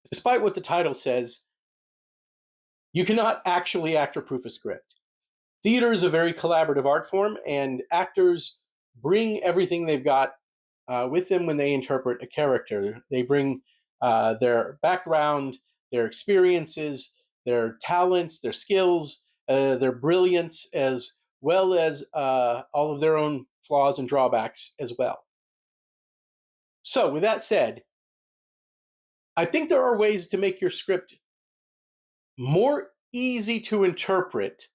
Despite what the title says, you cannot actually actor-proof a script. Theater is a very collaborative art form, and actors bring everything they've got with them when they interpret a character. They bring their background, their experiences, their talents, their skills, their brilliance, as well as all of their own flaws and drawbacks as well. So, with that said, I think there are ways to make your script more easy to interpret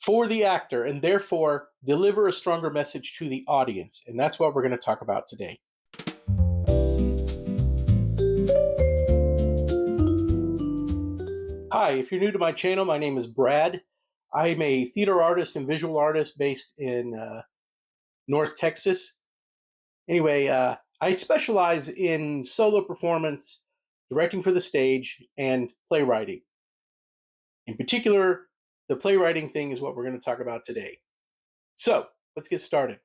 for the actor and therefore deliver a stronger message to the audience. And that's what we're going to talk about today. Hi, if you're new to my channel, my name is Brad. I'm a theater artist and visual artist based in North Texas. Anyway, I specialize in solo performance, directing for the stage, and playwriting. In particular, the playwriting thing is what we're going to talk about today. So, let's get started.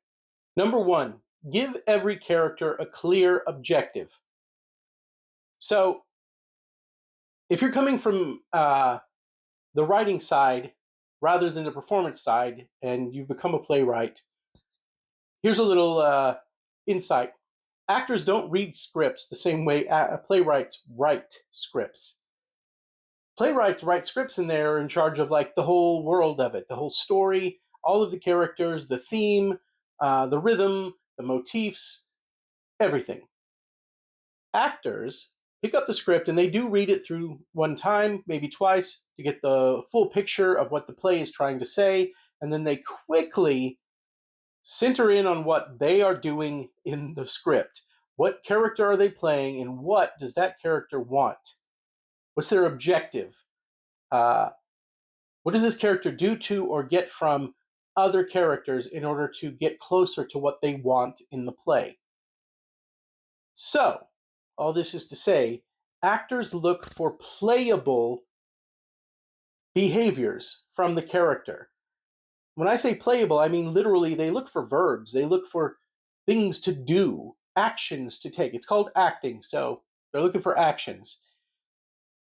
Number one, give every character a clear objective. So, if you're coming from the writing side rather than the performance side, and you've become a playwright, here's a little insight. Actors don't read scripts the same way playwrights write scripts. Playwrights write scripts and they're in charge of like the whole world of it, the whole story, all of the characters, the theme, the rhythm, the motifs, everything. Actors pick up the script and they do read it through one time, maybe twice, to get the full picture of what the play is trying to say, and then they quickly center in on what they are doing in the script. What character are they playing, and what does that character want? What's their objective? What does this character do to or get from other characters in order to get closer to what they want in the play? So, all this is to say, actors look for playable behaviors from the character. When I say playable, I mean literally they look for verbs. They look for things to do, actions to take. It's called acting, so they're looking for actions.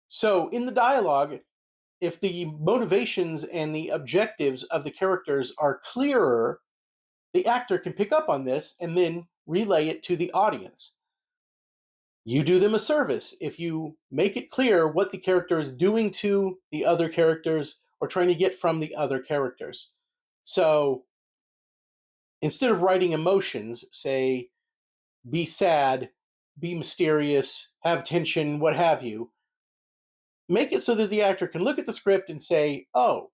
So in the dialogue, if the motivations and the objectives of the characters are clearer, the actor can pick up on this and then relay it to the audience. You do them a service if you make it clear what the character is doing to the other characters or trying to get from the other characters. So instead of writing emotions, say, be sad, be mysterious, have tension, what have you, make it so that the actor can look at the script and say, oh,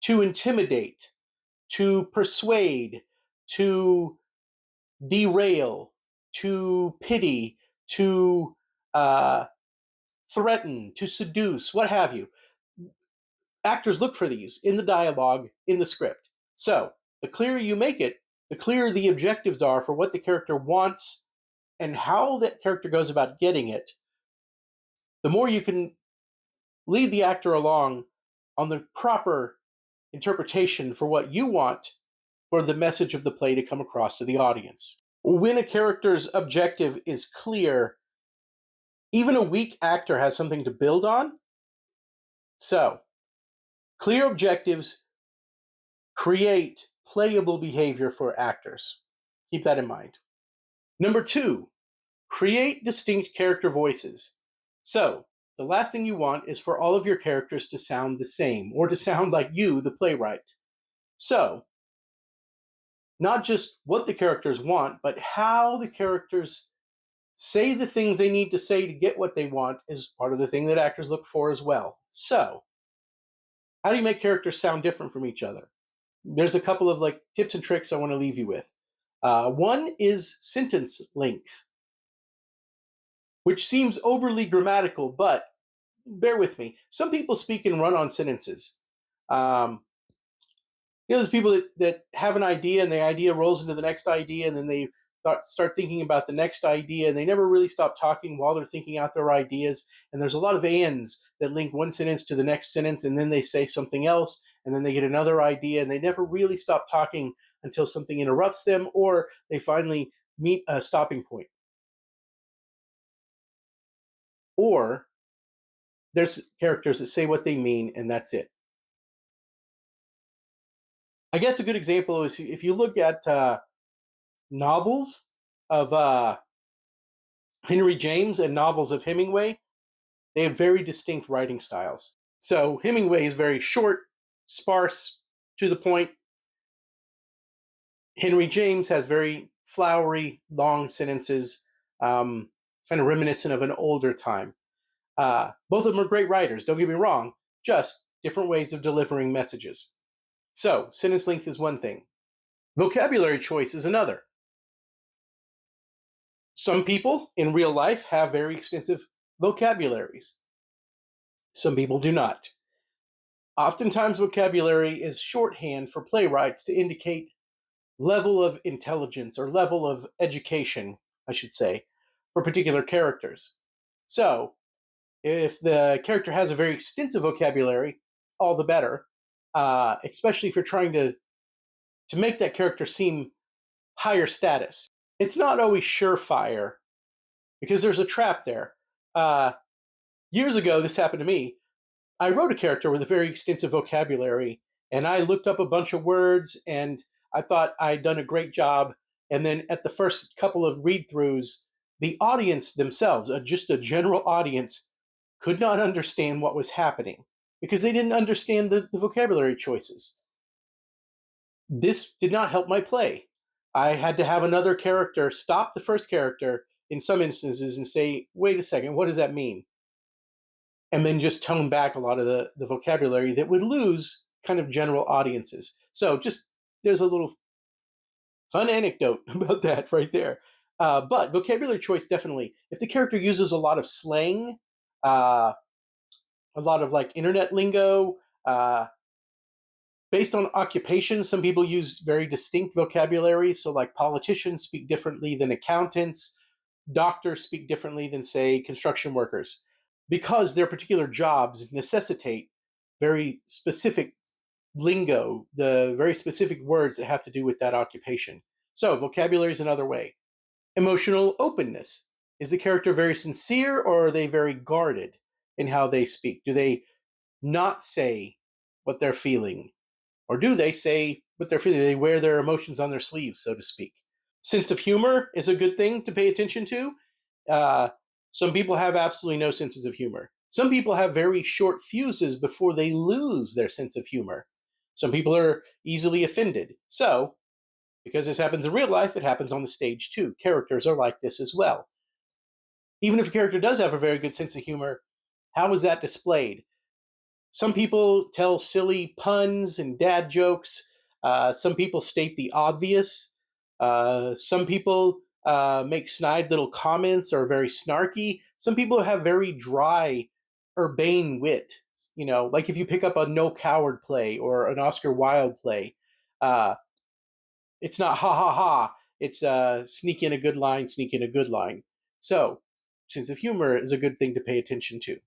to intimidate, to persuade, to derail, to pity, to threaten, to seduce, what have you. Actors look for these in the dialogue, in the script. So the clearer you make it, the clearer the objectives are for what the character wants and how that character goes about getting it, the more you can lead the actor along on the proper interpretation for what you want for the message of the play to come across to the audience. When a character's objective is clear, even a weak actor has something to build on. So, clear objectives create playable behavior for actors. Keep that in mind. Number two, create distinct character voices. So, the last thing you want is for all of your characters to sound the same or to sound like you, the playwright. So, not just what the characters want, but how the characters say the things they need to say to get what they want is part of the thing that actors look for as well. So, how do you make characters sound different from each other? There's a couple of like tips and tricks I want to leave you with. One is sentence length, which seems overly grammatical, but bear with me. Some people speak in run-on sentences. There's people that have an idea and the idea rolls into the next idea and then they start thinking about the next idea and they never really stop talking while they're thinking out their ideas. And there's a lot of ands that link one sentence to the next sentence and then they say something else and then they get another idea and they never really stop talking until something interrupts them or they finally meet a stopping point. or there's characters that say what they mean and that's it. I guess a good example is if you look at novels of Henry James and novels of Hemingway, they have very distinct writing styles. So Hemingway is very short, sparse, to the point. Henry James has very flowery, long sentences, kind of reminiscent of an older time. Both of them are great writers, don't get me wrong, just different ways of delivering messages. So, sentence length is one thing. Vocabulary choice is another. Some people in real life have very extensive vocabularies. Some people do not. Oftentimes, vocabulary is shorthand for playwrights to indicate level of intelligence or level of education, I should say, for particular characters. So, if the character has a very extensive vocabulary, all the better, especially if you're trying to make that character seem higher status. It's not always surefire because there's a trap there. Years ago, this happened to me. I wrote a character with a very extensive vocabulary, and I looked up a bunch of words, and I thought I'd done a great job. And then at the first couple of read-throughs, the audience themselves, just a general audience, could not understand what was happening because they didn't understand the vocabulary choices. This did not help my play. I had to have another character stop the first character in some instances and say, wait a second, what does that mean? And then just tone back a lot of the vocabulary that would lose kind of general audiences. So just there's a little fun anecdote about that right there. But vocabulary choice, definitely. If the character uses a lot of slang, a lot of like internet lingo, based on occupation, some people use very distinct vocabulary. So, like politicians speak differently than accountants, doctors speak differently than, say, construction workers, because their particular jobs necessitate very specific lingo, the very specific words that have to do with that occupation. So, vocabulary is another way. Emotional openness. Is the character very sincere or are they very guarded in how they speak? Do they not say what they're feeling? Or do they say what they're feeling? They wear their emotions on their sleeves, so to speak. Sense of humor is a good thing to pay attention to. Some people have absolutely no senses of humor. Some people have very short fuses before they lose their sense of humor. Some people are easily offended. So, because this happens in real life, it happens on the stage too. Characters are like this as well. Even if a character does have a very good sense of humor, how is that displayed? Some people tell silly puns and dad jokes. Some people state the obvious. Some people make snide little comments or are very snarky. Some people have very dry, urbane wit. You know, like if you pick up a No Coward play or an Oscar Wilde play, uh, it's not ha ha ha. It's sneak in a good line, sneak in a good line. So, sense of humor is a good thing to pay attention to.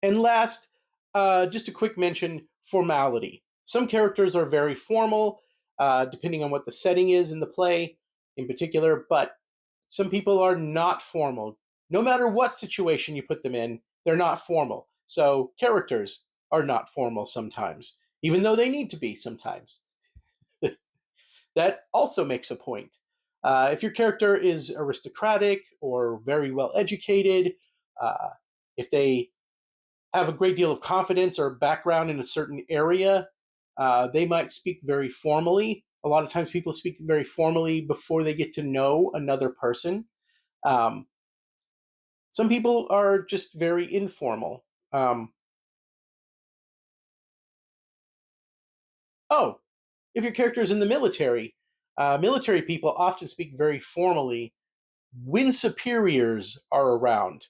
And last, just a quick mention, formality. Some characters are very formal, depending on what the setting is in the play in particular, but some people are not formal. No matter what situation you put them in, they're not formal. So characters are not formal sometimes, even though they need to be sometimes. That also makes a point. If your character is aristocratic or very well educated, if they have a great deal of confidence or background in a certain area, they might speak very formally. A lot of times people speak very formally before they get to know another person. Um, some people are just very informal. Oh, if your character is in the military, military people often speak very formally when superiors are around.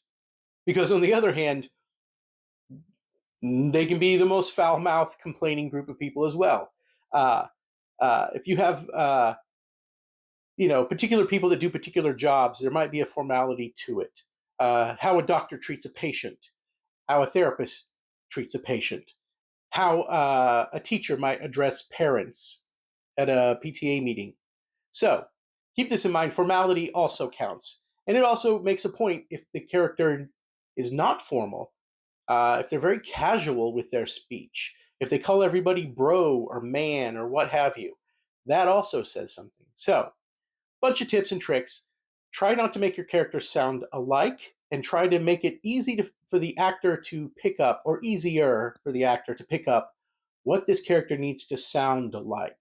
Because on the other hand, they can be the most foul-mouthed, complaining group of people as well. Uh, if you have particular people that do particular jobs, there might be a formality to it. How a doctor treats a patient, how a therapist treats a patient, how a teacher might address parents at a PTA meeting. So keep this in mind. Formality also counts. And it also makes a point if the character is not formal, if they're very casual with their speech, if they call everybody bro or man or what have you, that also says something. So, bunch of tips and tricks. Try not to make your characters sound alike, and try to make it easy for the actor to pick up, or easier for the actor to pick up, what this character needs to sound like.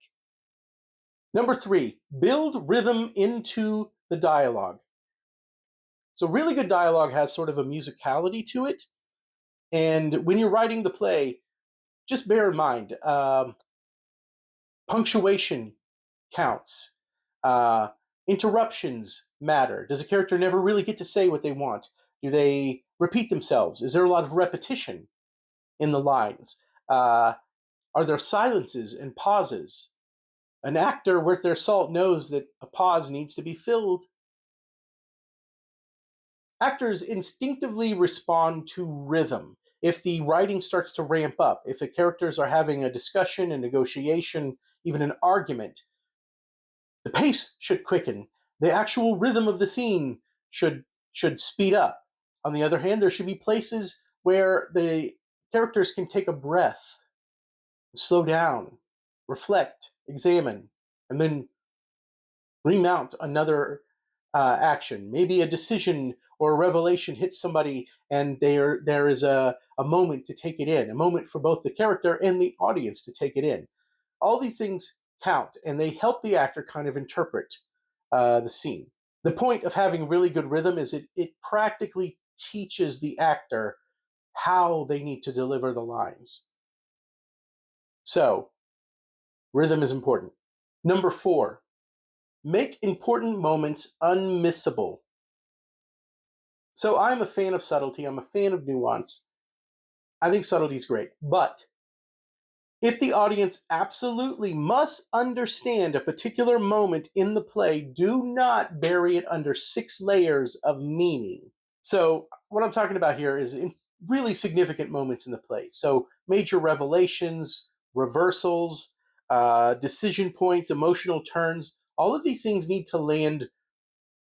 Number 3, build rhythm into the dialogue. So, really good dialogue has sort of a musicality to it. And when you're writing the play, just bear in mind punctuation counts. Interruptions matter. Does a character never really get to say what they want? Do they repeat themselves? Is there a lot of repetition in the lines? Are there silences and pauses? An actor worth their salt knows that a pause needs to be filled. Actors instinctively respond to rhythm. If the writing starts to ramp up, if the characters are having a discussion, a negotiation, even an argument, the pace should quicken. The actual rhythm of the scene should speed up. On the other hand, there should be places where the characters can take a breath, slow down, reflect, examine, and then remount another action. Maybe a decision or a revelation hits somebody, and there is a moment to take it in, a moment for both the character and the audience to take it in. All these things count, and they help the actor kind of interpret the scene. The point of having really good rhythm is it practically teaches the actor how they need to deliver the lines. So, rhythm is important. Number 4, make important moments unmissable. So I'm a fan of subtlety. I'm a fan of nuance. I think subtlety is great. But if the audience absolutely must understand a particular moment in the play, do not bury it under 6 layers of meaning. So what I'm talking about here is in really significant moments in the play. So major revelations, reversals, decision points, emotional turns, all of these things need to land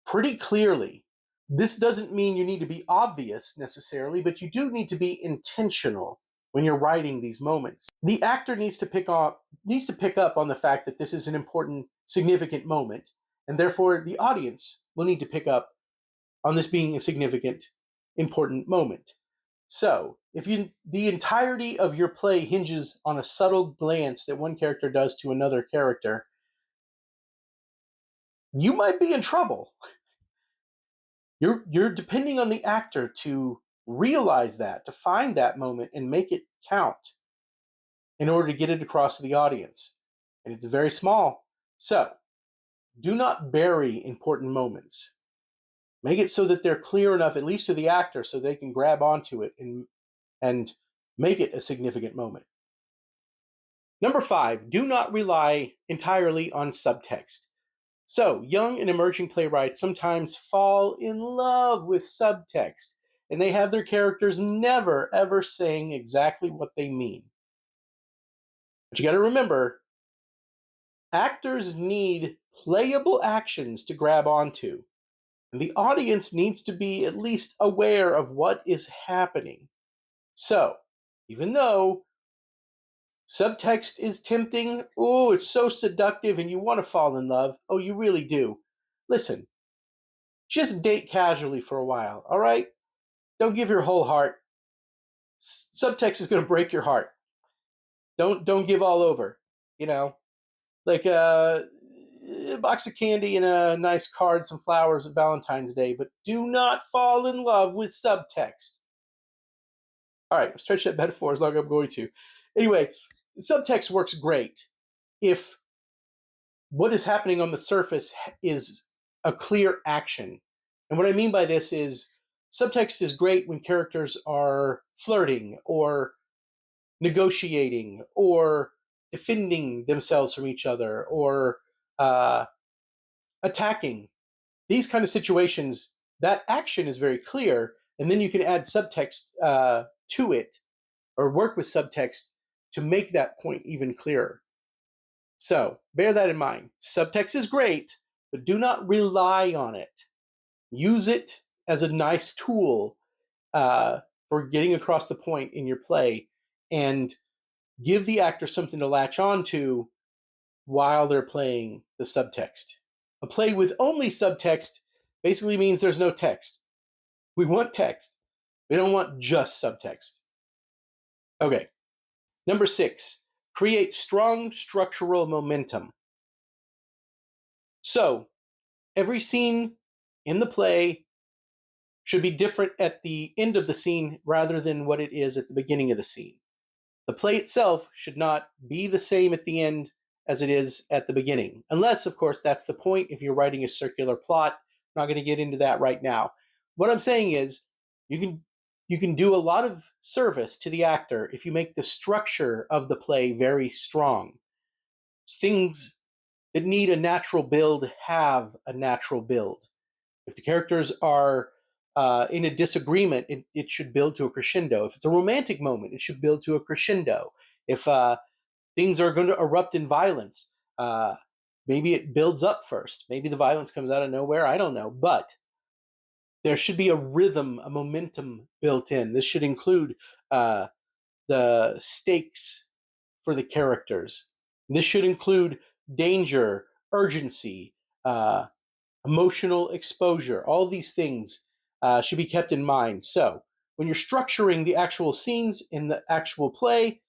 pretty clearly. This doesn't mean you need to be obvious necessarily, but you do need to be intentional when you're writing these moments. The actor needs to pick up on the fact that this is an important, significant moment, and therefore the audience will need to pick up on this being a significant, important moment. So, if the entirety of your play hinges on a subtle glance that one character does to another character, you might be in trouble. You're depending on the actor to realize that, to find that moment and make it count in order to get it across to the audience. And it's very small. So, do not bury important moments. Make it so that they're clear enough, at least to the actor, so they can grab onto it and make it a significant moment. Number 5, do not rely entirely on subtext. So, young and emerging playwrights sometimes fall in love with subtext, and they have their characters never, ever saying exactly what they mean. But you got to remember, actors need playable actions to grab onto, and the audience needs to be at least aware of what is happening. So, even though subtext is tempting, oh, it's so seductive and you want to fall in love, oh, you really do. Listen, just date casually for a while, all right? Don't give your whole heart. Subtext is going to break your heart. Don't give all over, you know? Like a box of candy and a nice card, some flowers at Valentine's Day, but do not fall in love with subtext. All right, stretch that metaphor as long as I'm going to. Anyway, subtext works great if what is happening on the surface is a clear action. And what I mean by this is subtext is great when characters are flirting or negotiating or defending themselves from each other or attacking. These kind of situations, that action is very clear, and then you can add subtext to it or work with subtext to make that point even clearer. So bear that in mind. Subtext is great, but do not rely on it. Use it as a nice tool for getting across the point in your play, and give the actor something to latch on to while they're playing the subtext. A play with only subtext basically means there's no text. We want text. We don't want just subtext. Okay. Number 6, create strong structural momentum. So, every scene in the play should be different at the end of the scene rather than what it is at the beginning of the scene. The play itself should not be the same at the end as it is at the beginning, unless, of course, that's the point if you're writing a circular plot. I'm not going to get into that right now. What I'm saying is you can do a lot of service to the actor if you make the structure of the play very strong. Things that need a natural build have a natural build. If the characters are in a disagreement, it should build to a crescendo. If it's a romantic moment, it should build to a crescendo. If things are going to erupt in violence, maybe it builds up first. Maybe the violence comes out of nowhere. I don't know. But there should be a rhythm, a momentum built in. This should include the stakes for the characters. This should include danger, urgency, emotional exposure. All these things should be kept in mind. So when you're structuring the actual scenes in the actual play,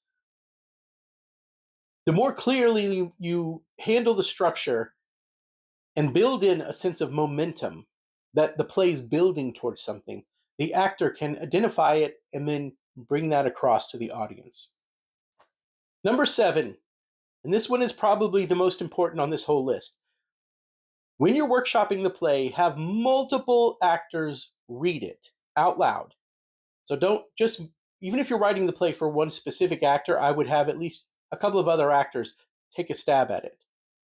the more clearly you handle the structure and build in a sense of momentum that the play is building towards something, the actor can identify it and then bring that across to the audience. Number 7, and this one is probably the most important on this whole list. When you're workshopping the play, have multiple actors read it out loud. So don't just, even if you're writing the play for one specific actor, I would have at least a couple of other actors take a stab at it,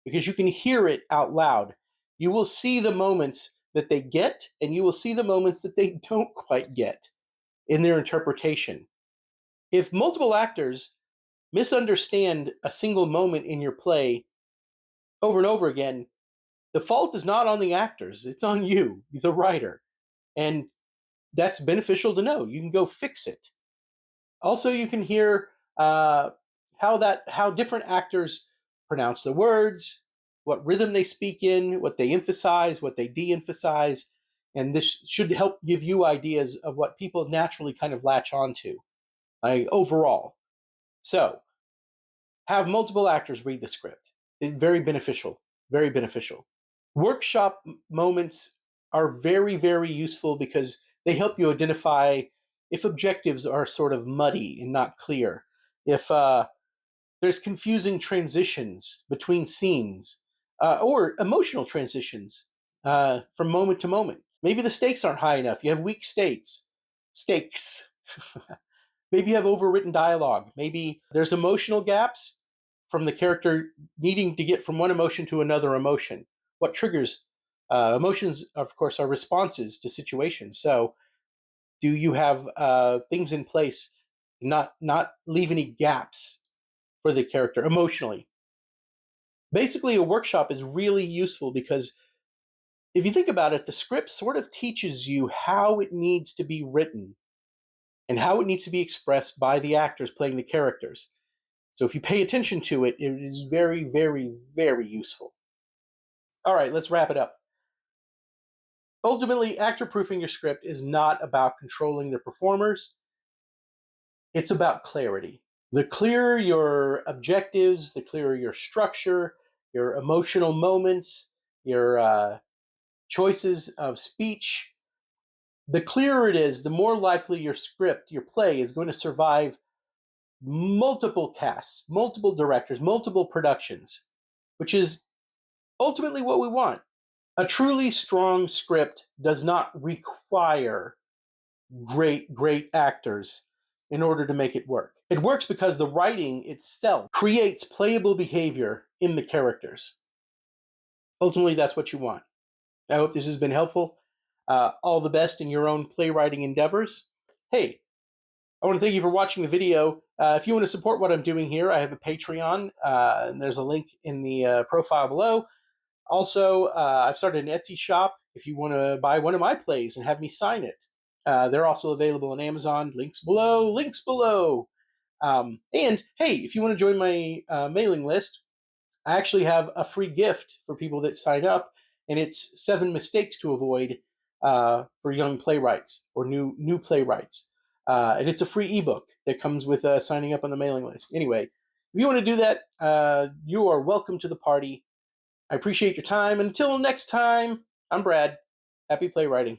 because you can hear it out loud. You will see the moments that they get, and you will see the moments that they don't quite get in their interpretation. If multiple actors misunderstand a single moment in your play over and over again, the fault is not on the actors, it's on you, the writer. And that's beneficial to know. You can go fix it. Also, you can hear how different actors pronounce the words, what rhythm they speak in, what they emphasize, what they de-emphasize, and this should help give you ideas of what people naturally kind of latch onto, overall. So, have multiple actors read the script. It's very beneficial. Very beneficial. Workshop moments are very, very useful because they help you identify if objectives are sort of muddy and not clear, if there's confusing transitions between scenes, or emotional transitions from moment to moment. Maybe the stakes aren't high enough. You have weak stakes. Maybe you have overwritten dialogue. Maybe there's emotional gaps from the character needing to get from one emotion to another emotion. What triggers emotions, of course, are responses to situations. So do you have things in place, not leave any gaps for the character emotionally? Basically, a workshop is really useful because if you think about it, the script sort of teaches you how it needs to be written and how it needs to be expressed by the actors playing the characters. So if you pay attention to it, it is very, very, very useful. All right, let's wrap it up. Ultimately, actor proofing your script is not about controlling the performers. It's about clarity. The clearer your objectives, the clearer your structure, your emotional moments, your choices of speech, the clearer it is, the more likely your script, your play, is going to survive multiple casts, multiple directors, multiple productions, which is ultimately what we want. A truly strong script does not require great actors in order to make it work. It works because the writing itself creates playable behavior in the characters. Ultimately, that's what you want. I hope this has been helpful. All the best in your own playwriting endeavors. Hey, I want to thank you for watching the video. If you want to support what I'm doing here, I have a Patreon, and there's a link in the profile below. Also, I've started an Etsy shop if you want to buy one of my plays and have me sign it. They're also available on Amazon. Links below. Links below. And hey, if you want to join my mailing list, I actually have a free gift for people that sign up, and it's 7 mistakes to avoid for young playwrights or new playwrights. And it's a free ebook that comes with signing up on the mailing list. Anyway, if you want to do that, you are welcome to the party. I appreciate your time. Until next time, I'm Brad. Happy playwriting.